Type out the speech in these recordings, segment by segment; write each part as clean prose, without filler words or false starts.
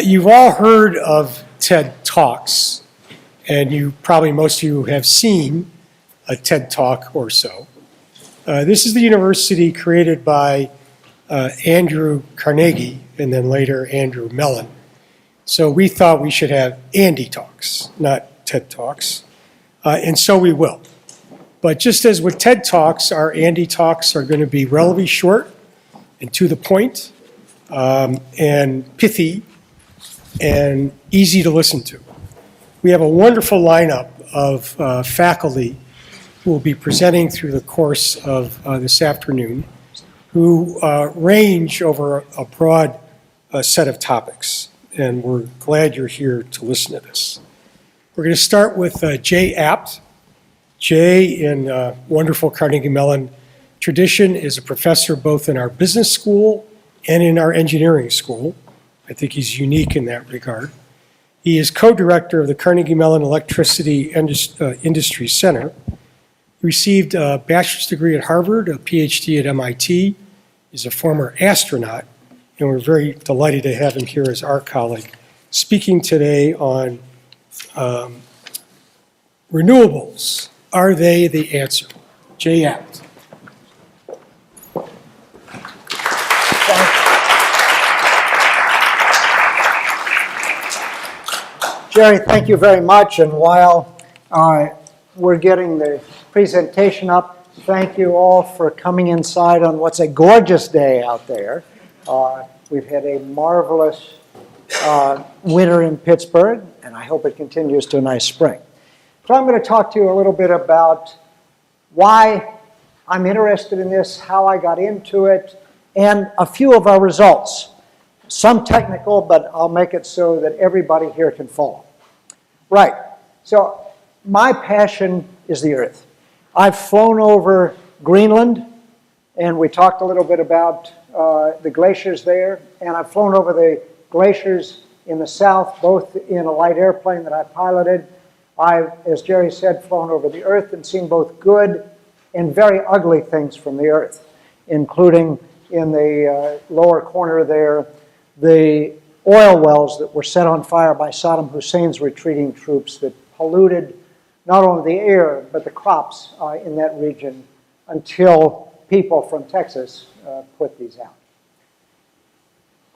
You've all heard of TED Talks, and most of you have seen a TED Talk or so. This is the university created by Andrew Carnegie and then later Andrew Mellon. So we thought we should have Andy Talks, not TED Talks, and so we will. But just as with TED Talks, our Andy Talks are going to be relatively short and to the point and pithy and easy to listen to. We have a wonderful lineup of faculty who will be presenting through the course of this afternoon, who range over a broad set of topics, and we're glad you're here to listen to this. We're going to start with Jay Apt. Jay, in wonderful Carnegie Mellon tradition, is a professor both in our business school and in our engineering school. I think he's unique in that regard. He is co-director of the Carnegie Mellon Electricity Industry Center. He received a bachelor's degree at Harvard, a PhD at MIT. He's a former astronaut, and we're very delighted to have him here as our colleague, speaking today on renewables. Are they the answer? Jay Apt. Jerry, thank you very much. And while we're getting the presentation up, thank you all for coming inside on what's a gorgeous day out there. We've had a marvelous winter in Pittsburgh, and I hope it continues to a nice spring. So I'm going to talk to you a little bit about why I'm interested in this, how I got into it, and a few of our results. Some technical, but I'll make it so that everybody here can follow. Right, so my passion is the Earth. I've flown over Greenland, and we talked a little bit about the glaciers there, and I've flown over the glaciers in the south, both in a light airplane that I piloted. I've, as Jerry said, flown over the Earth and seen both good and very ugly things from the Earth, including in the lower corner there, the oil wells that were set on fire by Saddam Hussein's retreating troops that polluted not only the air, but the crops in that region until people from Texas put these out.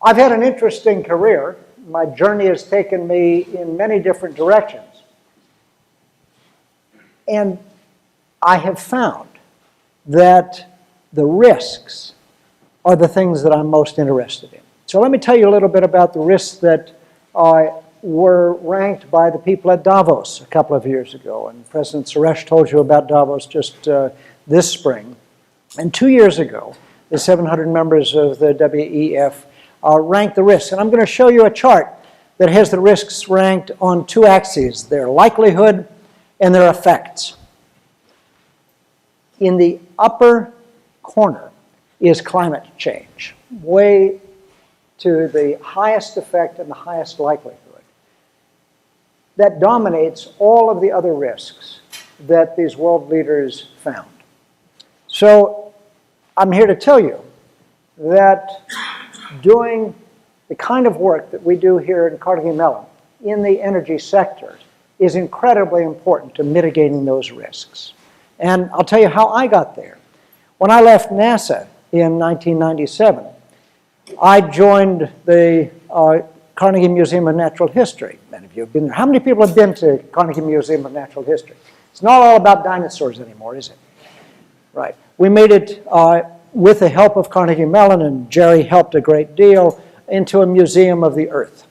I've had an interesting career. My journey has taken me in many different directions. And I have found that the risks are the things that I'm most interested in. So let me tell you a little bit about the risks that were ranked by the people at Davos a couple of years ago. And President Suresh told you about Davos just this spring. And 2 years ago, the 700 members of the WEF ranked the risks. And I'm going to show you a chart that has the risks ranked on two axes, their likelihood and their effects. In the upper corner is climate change, way to the highest effect and the highest likelihood. That dominates all of the other risks that these world leaders found. So I'm here to tell you that doing the kind of work that we do here in Carnegie Mellon in the energy sector is incredibly important to mitigating those risks. And I'll tell you how I got there. When I left NASA in 1997, I joined the Carnegie Museum of Natural History. Many of you have been there. How many people have been to Carnegie Museum of Natural History? It's not all about dinosaurs anymore, is it? Right. We made it with the help of Carnegie Mellon, and Jerry helped a great deal, into a museum of the Earth.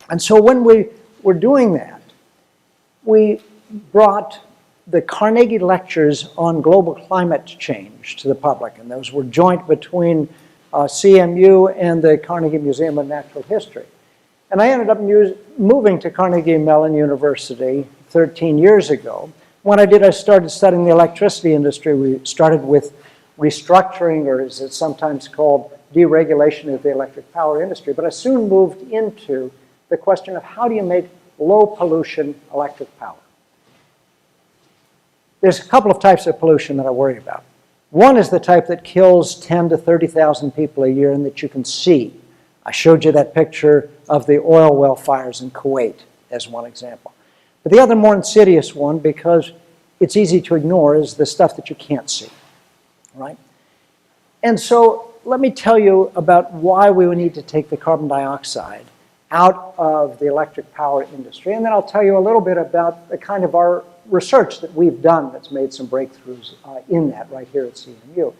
And so when we were doing that, we brought the Carnegie lectures on global climate change to the public, and those were joint between CMU and the Carnegie Museum of Natural History. And I ended up moving to Carnegie Mellon University 13 years ago. When I did, I started studying the electricity industry. We started with restructuring, or as it's sometimes called, deregulation of the electric power industry. But I soon moved into the question of how do you make low pollution electric power. There's a couple of types of pollution that I worry about. One is the type that kills 10 to 30,000 people a year and that you can see I showed you that picture of the oil well fires in Kuwait as one example. But the other more insidious one, because it's easy to ignore, is the stuff that you can't see, right? And so let me tell you about why we would need to take the carbon dioxide out of the electric power industry, and then I'll tell you a little bit about the kind of our research that we've done that's made some breakthroughs in that right here at CMU.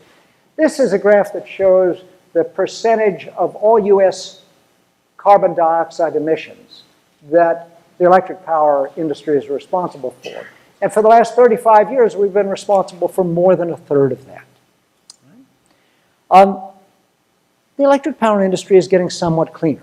This is a graph that shows the percentage of all U.S. carbon dioxide emissions that the electric power industry is responsible for. And for the last 35 years, we've been responsible for more than a third of that. The electric power industry is getting somewhat cleaner.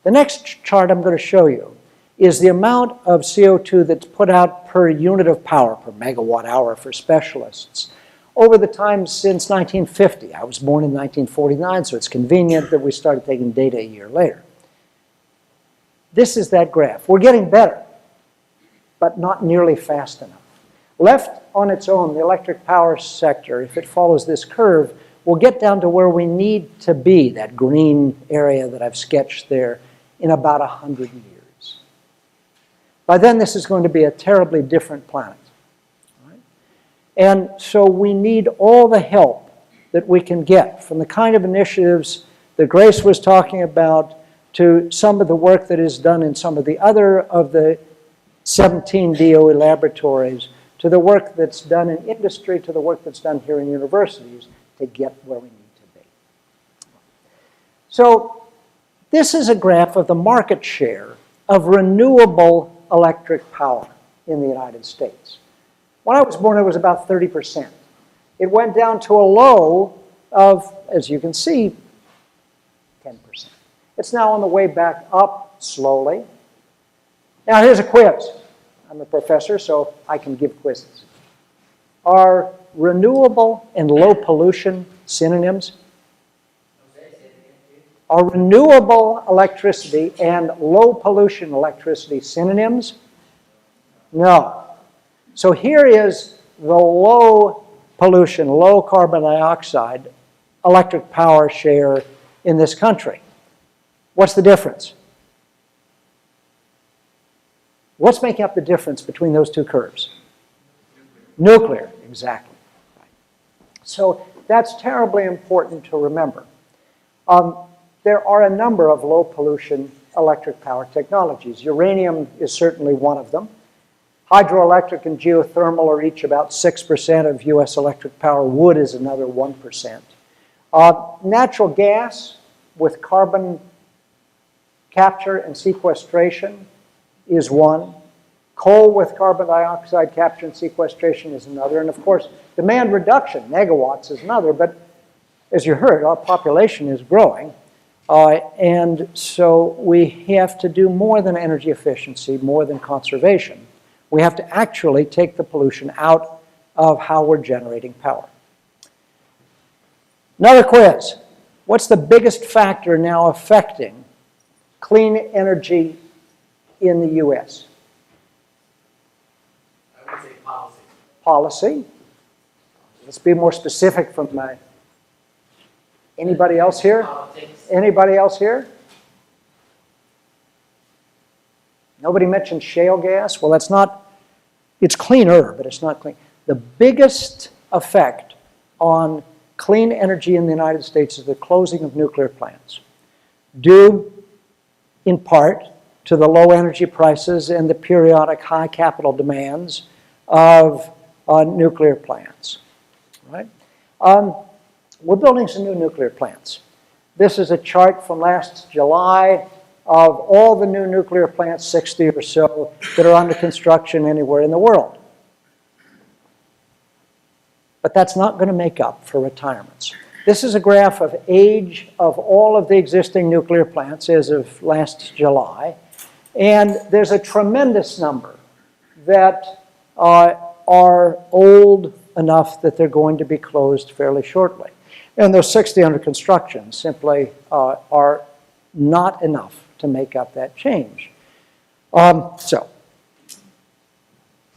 The next chart I'm going to show you is the amount of CO2 that's put out per unit of power, per megawatt hour for specialists, over the time since 1950. I was born in 1949, so it's convenient that we started taking data a year later. This is that graph. We're getting better, but not nearly fast enough. Left on its own, the electric power sector, if it follows this curve, will get down to where we need to be, that green area that I've sketched there, in about 100 years. By then, this is going to be a terribly different planet. Right? And so we need all the help that we can get from the kind of initiatives that Grace was talking about to some of the work that is done in some of the other of the 17 DOE laboratories, to the work that's done in industry, to the work that's done here in universities to get where we need to be. So this is a graph of the market share of renewable electric power in the United States. When I was born, it was about 30%. It went down to a low of, as you can see, 10%. It's now on the way back up slowly. Now here's a quiz. I'm a professor, so I can give quizzes. Are renewable and low pollution synonyms? Are renewable electricity and low pollution electricity synonyms? No. So here is the low pollution, low carbon dioxide electric power share in this country. What's the difference? What's making up the difference between those two curves? Nuclear, exactly. So that's terribly important to remember. There are a number of low pollution electric power technologies. Uranium is certainly one of them. Hydroelectric and geothermal are each about 6% of U.S. electric power. Wood is another 1%. Natural gas with carbon capture and sequestration is one. Coal with carbon dioxide capture and sequestration is another. And of course, demand reduction, megawatts, is another. But as you heard, our population is growing. And so we have to do more than energy efficiency, more than conservation. We have to actually take the pollution out of how we're generating power. Another quiz. What's the biggest factor now affecting clean energy in the U.S.? I would say policy. Policy. Let's be more specific from my... Anybody else here? Politics. Anybody else here? Nobody mentioned shale gas? Well, that's not, it's cleaner, but it's not clean. The biggest effect on clean energy in the United States is the closing of nuclear plants, due in part to the low energy prices and the periodic high capital demands of nuclear plants, right? We're building some new nuclear plants. This is a chart from last July of all the new nuclear plants, 60 or so, that are under construction anywhere in the world. But that's not going to make up for retirements. This is a graph of age of all of the existing nuclear plants as of last July. And there's a tremendous number that are old enough that they're going to be closed fairly shortly. And those 60 under construction simply are not enough to make up that change. So,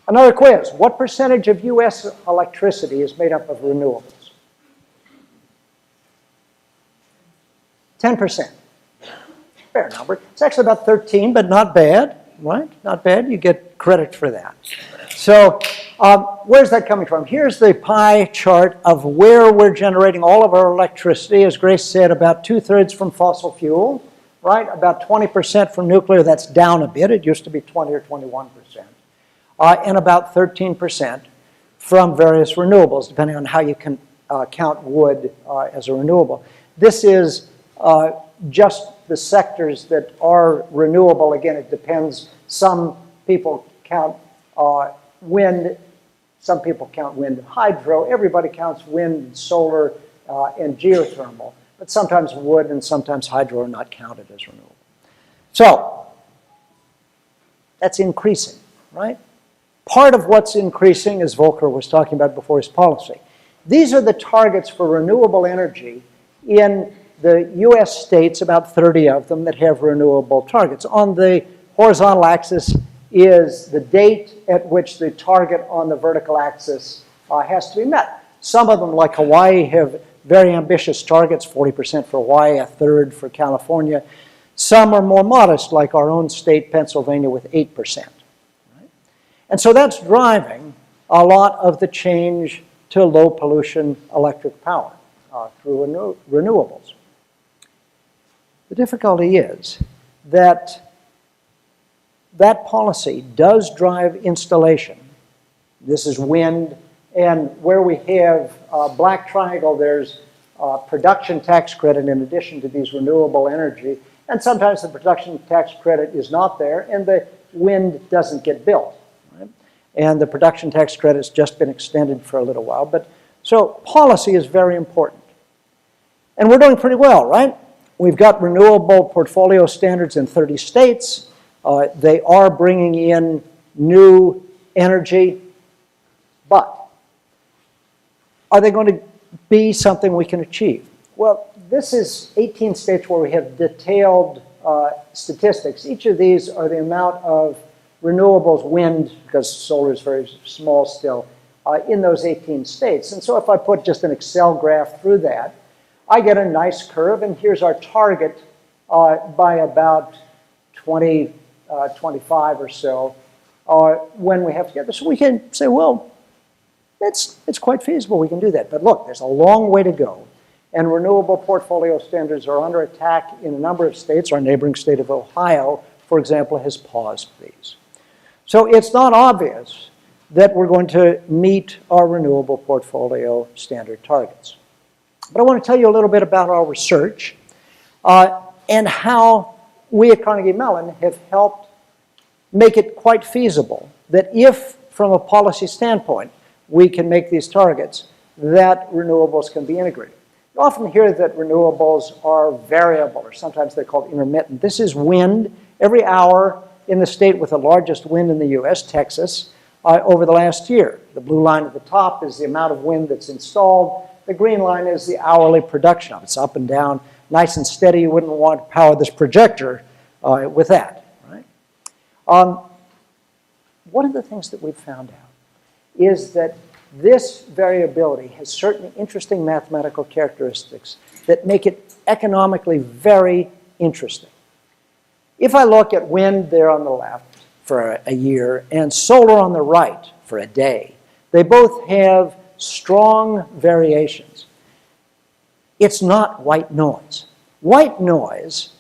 another quiz. What percentage of U.S. electricity is made up of renewables? 10%. fair number. It's actually about 13, but not bad, right? Not bad. You get credit for that. So where's that coming from? Here's the pie chart of where we're generating all of our electricity. As Grace said, about 2/3 from fossil fuel, right? About 20% from nuclear. That's down a bit. It used to be 20 or 21%. And about 13% from various renewables, depending on how you can count wood as a renewable. This is just the sectors that are renewable. Again, it depends. Some people count wind, some people count wind and hydro. Everybody counts wind and solar and geothermal. But sometimes wood and sometimes hydro are not counted as renewable. So that's increasing, right? Part of what's increasing, as Volker was talking about before, is policy. These are the targets for renewable energy in the U.S. states, about 30 of them, that have renewable targets. On the horizontal axis is the date at which the target on the vertical axis has to be met. Some of them, like Hawaii, have very ambitious targets, 40% for Hawaii, 1/3 for California. Some are more modest, like our own state, Pennsylvania, with 8%. Right? And so that's driving a lot of the change to low pollution electric power through renewables. The difficulty is that that policy does drive installation. This is wind, and where we have a black triangle, there's a production tax credit in addition to these renewable energy, and sometimes the production tax credit is not there, and the wind doesn't get built. Right? And the production tax credit has just been extended for a little while, but so policy is very important. And we're doing pretty well, right? We've got renewable portfolio standards in 30 states. They are bringing in new energy, but are they going to be something we can achieve? Well, this is 18 states where we have detailed statistics. Each of these are the amount of renewables, wind, because solar is very small still, in those 18 states. And so if I put just an Excel graph through that, I get a nice curve, and here's our target by about 25 or so when we have together. So we can say, well, it's quite feasible. We can do that. But look, there's a long way to go. And renewable portfolio standards are under attack in a number of states. Our neighboring state of Ohio, for example, has paused these. So it's not obvious that we're going to meet our renewable portfolio standard targets. But I want to tell you a little bit about our research and how we at Carnegie Mellon have helped make it quite feasible that if, from a policy standpoint, we can make these targets, that renewables can be integrated. You often hear that renewables are variable, or sometimes they're called intermittent. This is wind every hour in the state with the largest wind in the U.S., Texas, over the last year. The blue line at the top is the amount of wind that's installed. The green line is the hourly production of it. It's up and down, nice and steady. You wouldn't want to power this projector with that, right? One of the things that we've found out is that this variability has certain interesting mathematical characteristics that make it economically very interesting. If I look at wind there on the left for a year and solar on the right for a day, they both have strong variations. It's not white noise. White noise,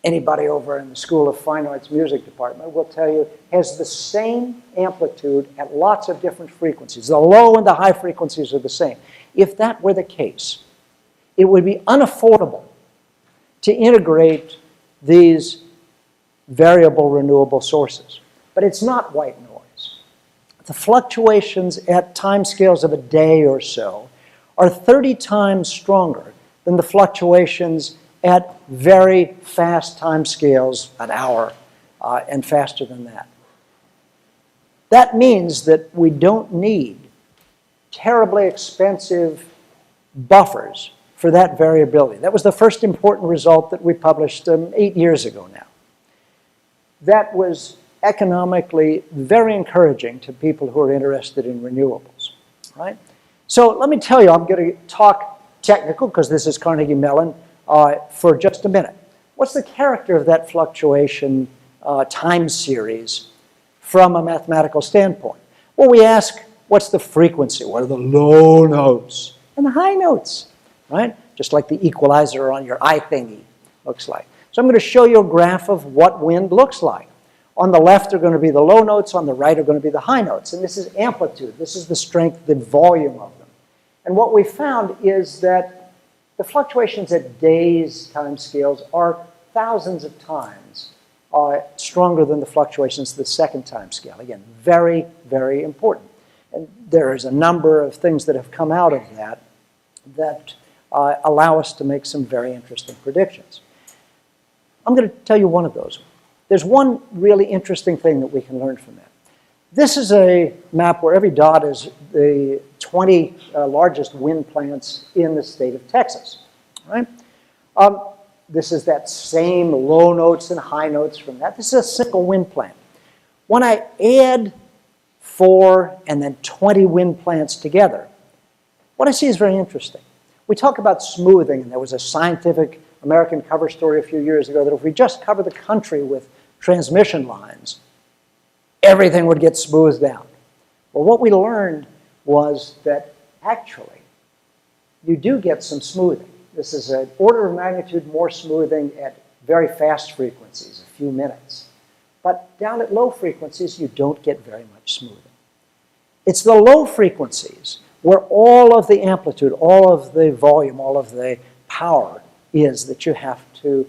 anybody over in the School of Fine Arts Music Department will tell you, has the same amplitude at lots of different frequencies. The low and the high frequencies are the same. If that were the case, it would be unaffordable to integrate these variable renewable sources. But it's not white noise. The fluctuations at time scales of a day or so are 30 times stronger than the fluctuations at very fast time scales, an hour, and faster than that. That means that we don't need terribly expensive buffers for that variability. That was the first important result that we published 8 years ago now. That was economically very encouraging to people who are interested in renewables, right? So let me tell you, I'm going to talk technical because this is Carnegie Mellon for just a minute. What's the character of that fluctuation time series from a mathematical standpoint? Well, we ask, what's the frequency? What are the low notes and the high notes, right? Just like the equalizer on your eye thingy looks like. So I'm going to show you a graph of what wind looks like. On the left are going to be the low notes, on the right are going to be the high notes. And this is amplitude. This is the strength, the volume of them. And what we found is that the fluctuations at days time scales are thousands of times stronger than the fluctuations at the second time scale. Again, very, very important. And there is a number of things that have come out of that that allow us to make some very interesting predictions. I'm going to tell you one of those. There's one really interesting thing that we can learn from that. This is a map where every dot is the 20 largest wind plants in the state of Texas. Right? This is that same low notes and high notes from that. This is a single wind plant. When I add 4 and then 20 wind plants together, what I see is very interesting. We talk about smoothing, and there was a scientific American cover story a few years ago that if we just cover the country with transmission lines, everything would get smoothed out. Well, what we learned was that actually you do get some smoothing. This is an order of magnitude more smoothing at very fast frequencies, a few minutes. But down at low frequencies, you don't get very much smoothing. It's the low frequencies where all of the amplitude, all of the volume, all of the power is that you have to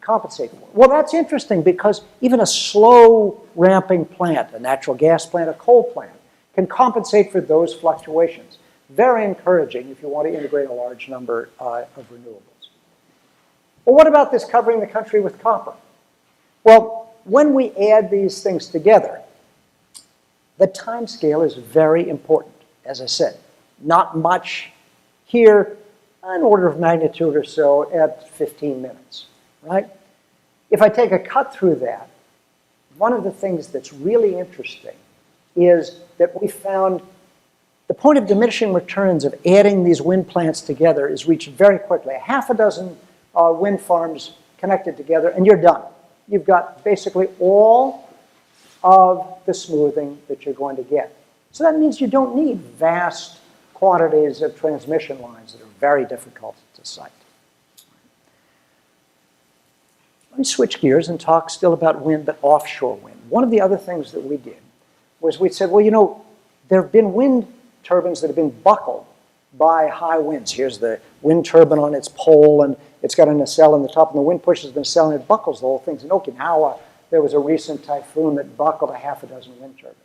compensate for. Well, that's interesting because even a slow ramping plant, a natural gas plant, a coal plant, can compensate for those fluctuations. Very encouraging if you want to integrate a large number of renewables. Well, what about this covering the country with copper? Well, when we add these things together, the time scale is very important. As I said, not much here, an order of magnitude or so at 15 minutes, right? If I take a cut through that, one of the things that's really interesting is that we found the point of diminishing returns of adding these wind plants together is reached very quickly. Half a dozen wind farms connected together, and you're done. You've got basically all of the smoothing that you're going to get. So that means you don't need vast quantities of transmission lines that are very difficult to site. Let me switch gears and talk still about wind, but offshore wind. One of the other things that we did was we said, well, you know, there have been wind turbines that have been buckled by high winds. Here's the wind turbine on its pole, and it's got a nacelle on the top, and the wind pushes the nacelle, and it buckles the whole thing. In Okinawa, there was a recent typhoon that buckled a half a dozen wind turbines.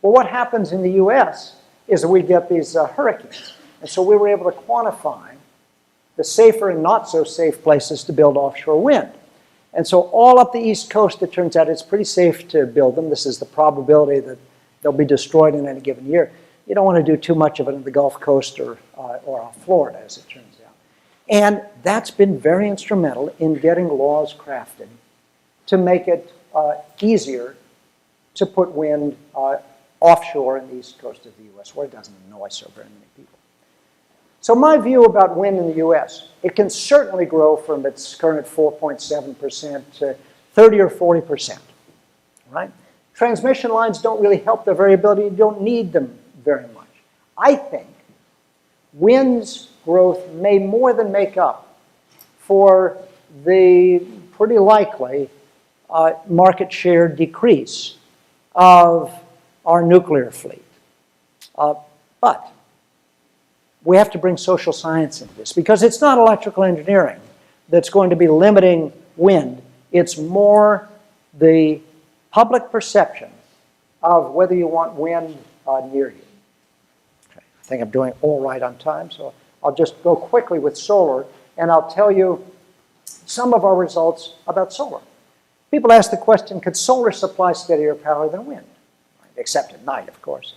Well, what happens in the U.S. is that we get these hurricanes. And so we were able to quantify the safer and not so safe places to build offshore wind. And so all up the East Coast, it turns out it's pretty safe to build them. This is the probability that they'll be destroyed in any given year. You don't want to do too much of it in the Gulf Coast or off Florida, as it turns out. And that's been very instrumental in getting laws crafted to make it easier to put wind offshore in the East Coast of the U.S., where it doesn't annoy so very many people. So my view about wind in the U.S., it can certainly grow from its current 4.7% to 30 or 40%, right? Transmission lines don't really help the variability. You don't need them very much. I think wind's growth may more than make up for the pretty likely market share decrease of our nuclear fleet. But we have to bring social science into this because it's not electrical engineering that's going to be limiting wind. It's more the public perception of whether you want wind near you. Okay. I think I'm doing all right on time, so I'll just go quickly with solar, and I'll tell you some of our results about solar. People ask the question, could solar supply steadier power than wind? Except at night, of course.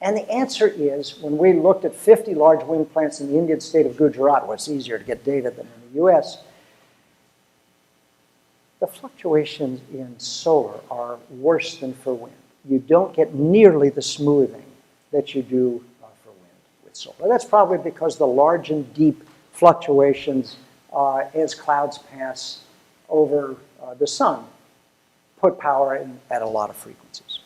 And the answer is, when we looked at 50 large wind plants in the Indian state of Gujarat, where it's easier to get data than in the US, the fluctuations in solar are worse than for wind. You don't get nearly the smoothing that you do for wind with solar. That's probably because the large and deep fluctuations as clouds pass over the sun, put power in at a lot of frequencies.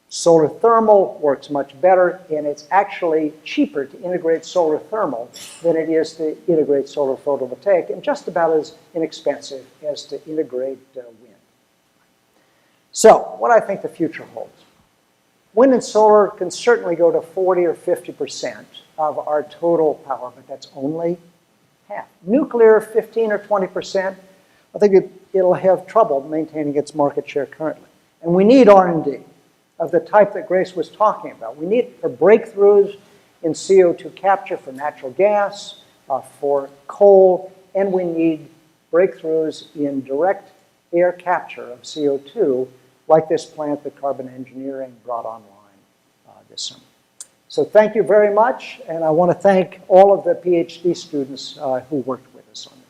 Solar thermal works much better, and it's actually cheaper to integrate solar thermal than it is to integrate solar photovoltaic, and just about as inexpensive as to integrate wind. So, what I think the future holds. Wind and solar can certainly go to 40 or 50% of our total power, but that's only half. Nuclear, 15 or 20%, I think it'll have trouble maintaining its market share currently. And we need R&D of the type that Grace was talking about. We need for breakthroughs in CO2 capture for natural gas, for coal, and we need breakthroughs in direct air capture of CO2, like this plant that Carbon Engineering brought online this summer. So thank you very much, and I want to thank all of the PhD students who worked with us on this.